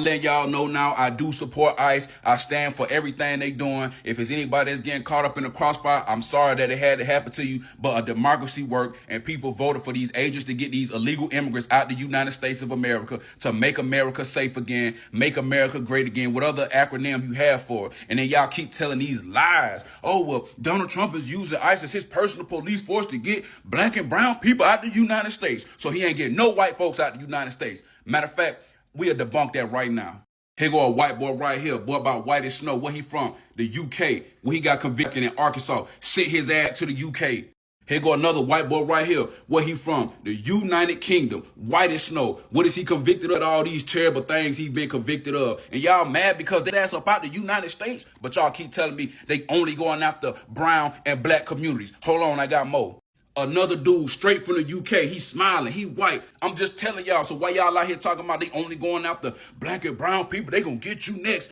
letting y'all know now, I do support ICE. I stand for everything they doing. If it's anybody that's getting caught up in the crossfire, I'm sorry that it had to happen to you, but a democracy worked, and people voted for these agents to get these illegal immigrants out the United States of America to make America safe again, make America great again, what other acronym you have for it. And then y'all keep telling these lies. Oh, well, Donald Trump is using ICE as his personal police force to get black and brown people out the United States. So he ain't getting no white folks out the United States. Matter of fact, we'll debunk that right now. Here go a white boy right here, boy about white as snow. Where he from? The UK. Where he got convicted in Arkansas. Sent his ass to the UK. Here go another white boy right here. Where he from? The United Kingdom. White as snow. What is he convicted of? All these terrible things he been convicted of. And y'all mad because they ass up out the United States? But y'all keep telling me they only going after brown and black communities. Hold on, I got more. Another dude straight from the UK. He's smiling. He white. I'm just telling y'all. So why y'all out here talking about they only going after black and brown people? They gonna get you next.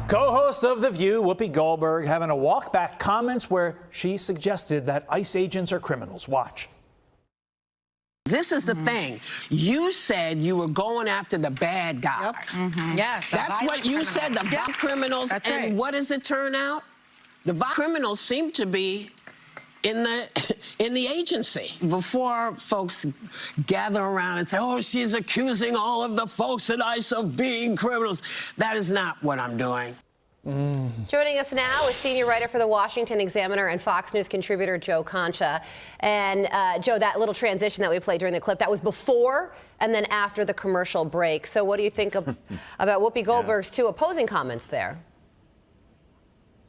Co-host of The View, Whoopi Goldberg, having a walk back comments where she suggested that ICE agents are criminals. Watch. This is the thing. You said you were going after the bad guys. Yep. Yes. That's what you said, the violent criminals. That's and right. what does it turn out? The violent criminals seem to be in the agency. Before folks gather around and say, oh, she's accusing all of the folks at ICE of being criminals. That is not what I'm doing. Joining us now is senior writer for the Washington Examiner and Fox News contributor Joe Concha. And Joe, that little transition that we played during the clip, that was before and then after the commercial break. So what do you think about Whoopi Goldberg's two opposing comments there?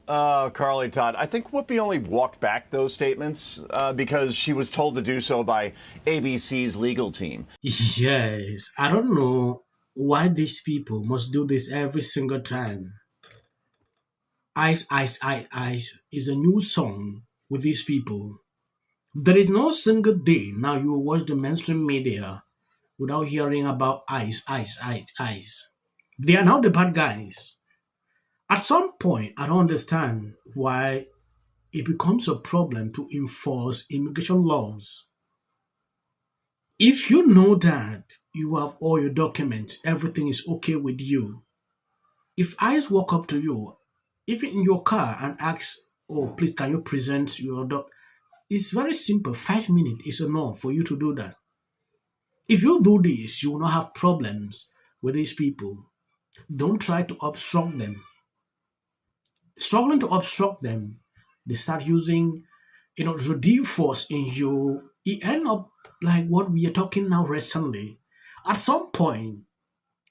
Carly, Todd, I think Whoopi only walked back those statements because she was told to do so by ABC's legal team. Yes, I don't know why these people must do this every single time. Ice, Ice, Ice, Ice is a new song with these people. There is no single day now you will watch the mainstream media without hearing about Ice, Ice, Ice, Ice. They are now the bad guys. At some point, I don't understand why it becomes a problem to enforce immigration laws. If you know that you have all your documents, everything is okay with you. If ICE walk up to you, even in your car, and ask, oh, please, can you present your doc? It's very simple. 5 minutes is enough for you to do that. If you do this, you will not have problems with these people. Don't try to obstruct them. Struggling to obstruct them, they start using, the deep force in you. It end up like what we are talking now recently. At some point,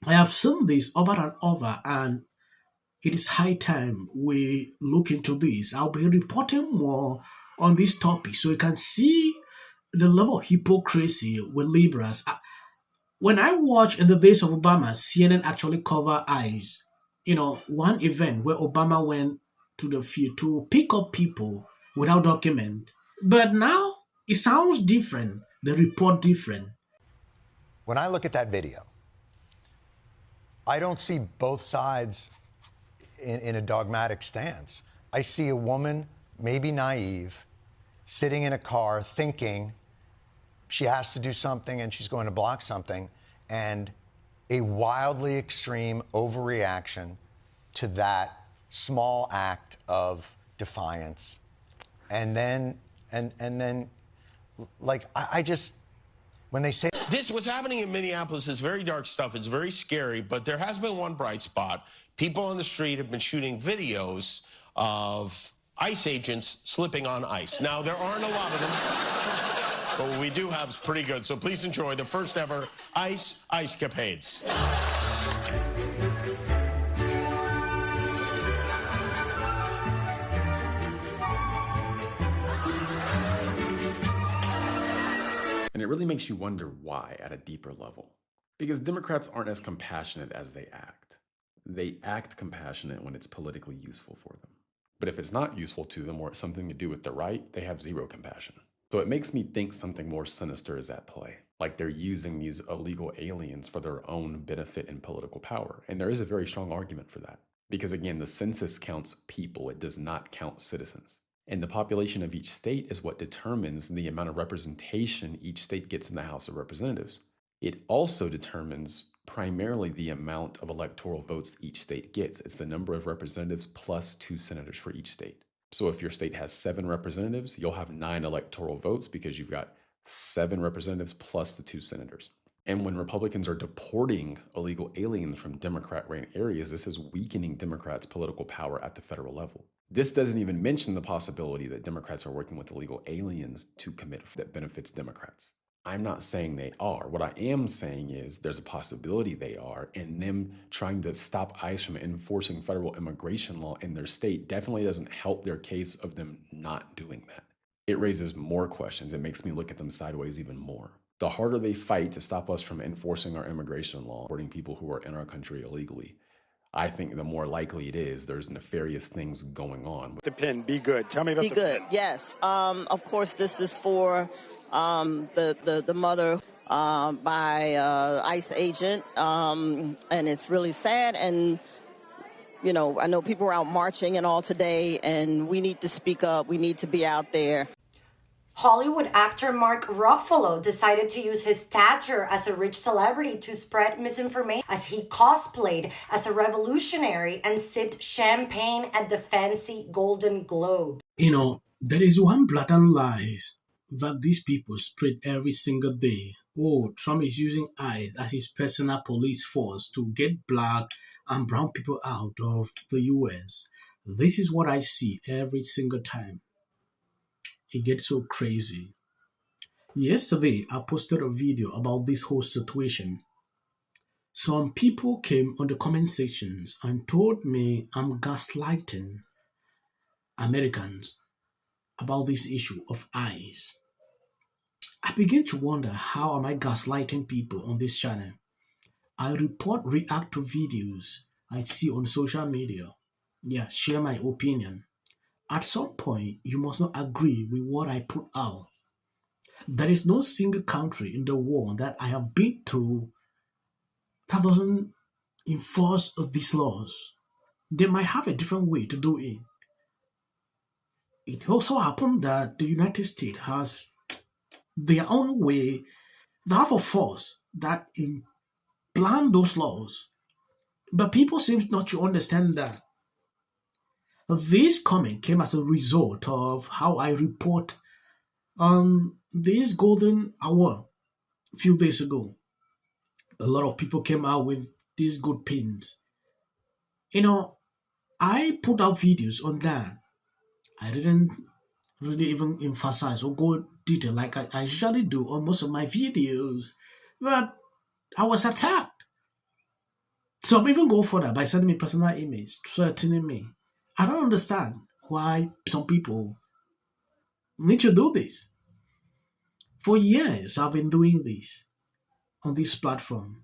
I have seen this over and over, and it is high time we look into this. I'll be reporting more on this topic so you can see the level of hypocrisy with liberals. When I watched in the days of Obama, CNN actually covered ICE. One event where Obama went to the field to pick up people without document. But now it sounds different. The report different. When I look at that video, I don't see both sides in a dogmatic stance. I see a woman, maybe naive, sitting in a car thinking she has to do something and she's going to block something, and a wildly extreme overreaction to that small act of defiance. And then I just, when they say this, what's happening in Minneapolis is very dark stuff. It's very scary, but there has been one bright spot. People on the street have been shooting videos of ICE agents slipping on ice. Now, there aren't a lot of them, but what we do have is pretty good. So please enjoy the first ever ICE capades. And it really makes you wonder why at a deeper level. Because Democrats aren't as compassionate as they act. They act compassionate when it's politically useful for them. But if it's not useful to them or it's something to do with the right, they have zero compassion. So it makes me think something more sinister is at play. Like they're using these illegal aliens for their own benefit and political power. And there is a very strong argument for that. Because again, the census counts people, it does not count citizens. And the population of each state is what determines the amount of representation each state gets in the House of Representatives. It also determines primarily the amount of electoral votes each state gets. It's the number of representatives plus 2 senators for each state. So if your state has 7 representatives, you'll have 9 electoral votes because you've got 7 representatives plus the 2 senators. And when Republicans are deporting illegal aliens from Democrat-ran areas, this is weakening Democrats' political power at the federal level. This doesn't even mention the possibility that Democrats are working with illegal aliens to commit that benefits Democrats. I'm not saying they are. What I am saying is there's a possibility they are, and them trying to stop ICE from enforcing federal immigration law in their state definitely doesn't help their case of them not doing that. It raises more questions. It makes me look at them sideways even more. The harder they fight to stop us from enforcing our immigration law, deporting people who are in our country illegally, I think the more likely it is there's nefarious things going on. The pin, be good. Tell me about Be good, yes. Of course, this is for the mother by ICE agent, and it's really sad. And, you know, I know people are out marching and all today, and we need to speak up. We need to be out there. Hollywood actor Mark Ruffalo decided to use his stature as a rich celebrity to spread misinformation as he cosplayed as a revolutionary and sipped champagne at the fancy Golden Globe. You know, there is one blatant lie that these people spread every single day. Oh, Trump is using ICE as his personal police force to get black and brown people out of the US. This is what I see every single time. It gets so crazy. Yesterday, I posted a video about this whole situation. Some people came on the comment sections and told me I'm gaslighting Americans about this issue of ICE. I begin to wonder, how am I gaslighting people on this channel? I react to videos I see on social media. Yeah, share my opinion. At some point, you must not agree with what I put out. There is no single country in the world that I have been to that doesn't enforce these laws. They might have a different way to do it. It also happened that the United States has their own way. They have a force that plan those laws. But people seem not to understand that. This comment came as a result of how I report on this Golden Hour a few days ago. A lot of people came out with these good pins. You know, I put out videos on that. I didn't really even emphasize or go detail like I usually do on most of my videos, but I was attacked. So I'm even going further by sending me personal emails threatening me. I don't understand why some people need to do this. For years, I've been doing this on this platform.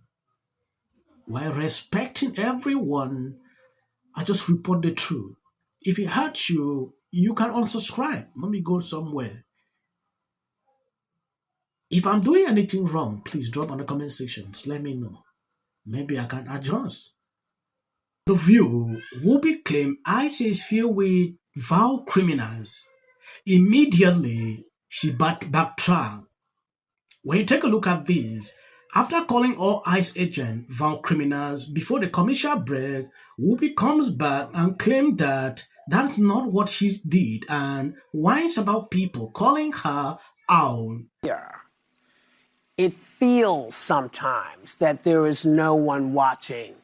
While respecting everyone, I just report the truth. If it hurts you, you can unsubscribe. Let me go somewhere. If I'm doing anything wrong, please drop on the comment sections. Let me know. Maybe I can adjust. The View, Whoopi claimed ICE is filled with vile criminals. Immediately, she backtracked. When you take a look at this, after calling all ICE agents vile criminals before the commercial break, Whoopi comes back and claims that that's not what she did and whines about people calling her out. It feels sometimes that there is no one watching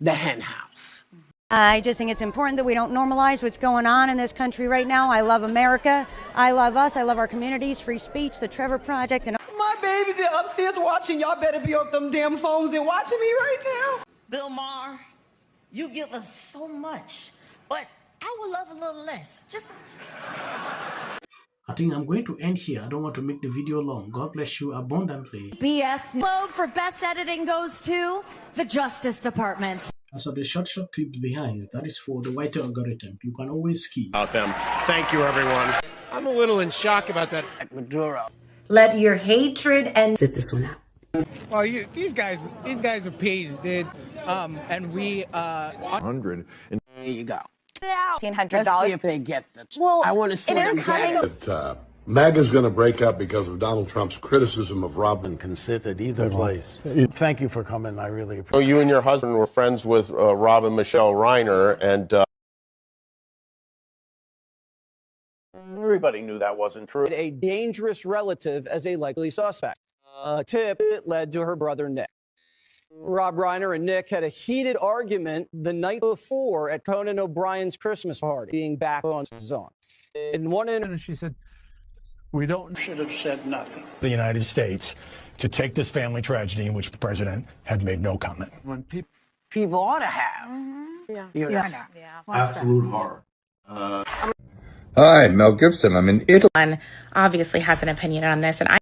the hen house. I just think it's important that we don't normalize what's going on in this country right now. I love America. I love us. I love our communities, free speech, the Trevor Project. And my babies are upstairs watching. Y'all better be off them damn phones and watching me right now. Bill Mahr, you give us so much, but I would love a little less. Just... I think I'm going to end here. I don't want to make the video long. God bless you abundantly. BS Globe for best editing goes to the Justice Department. As of the short clips behind, that is for the white algorithm. You can always skip about them. Thank you, everyone. I'm a little in shock about that. Maduro. Let your hatred and sit this one out. Well, these guys are paid, dude. And we 100. There you go. $1,500. Let's see if they get the. Well, I want to see them get it. MAGA's going to break up because of Donald Trump's criticism of Robin. Can sit at either place. Thank you for coming. I really appreciate it. So you and your husband were friends with Robin Michelle Reiner, and everybody knew that wasn't true. A dangerous relative as a likely suspect. A tip that led to her brother Nick. Rob Reiner and Nick had a heated argument the night before at Conan O'Brien's Christmas party, being back on his own. In one interview, she said, We should have said nothing. The United States to take this family tragedy in which the president had made no comment. When people ought to have. Yeah. Absolute horror. Hi, Mel Gibson. I'm in Italy. Obviously has an opinion on this, and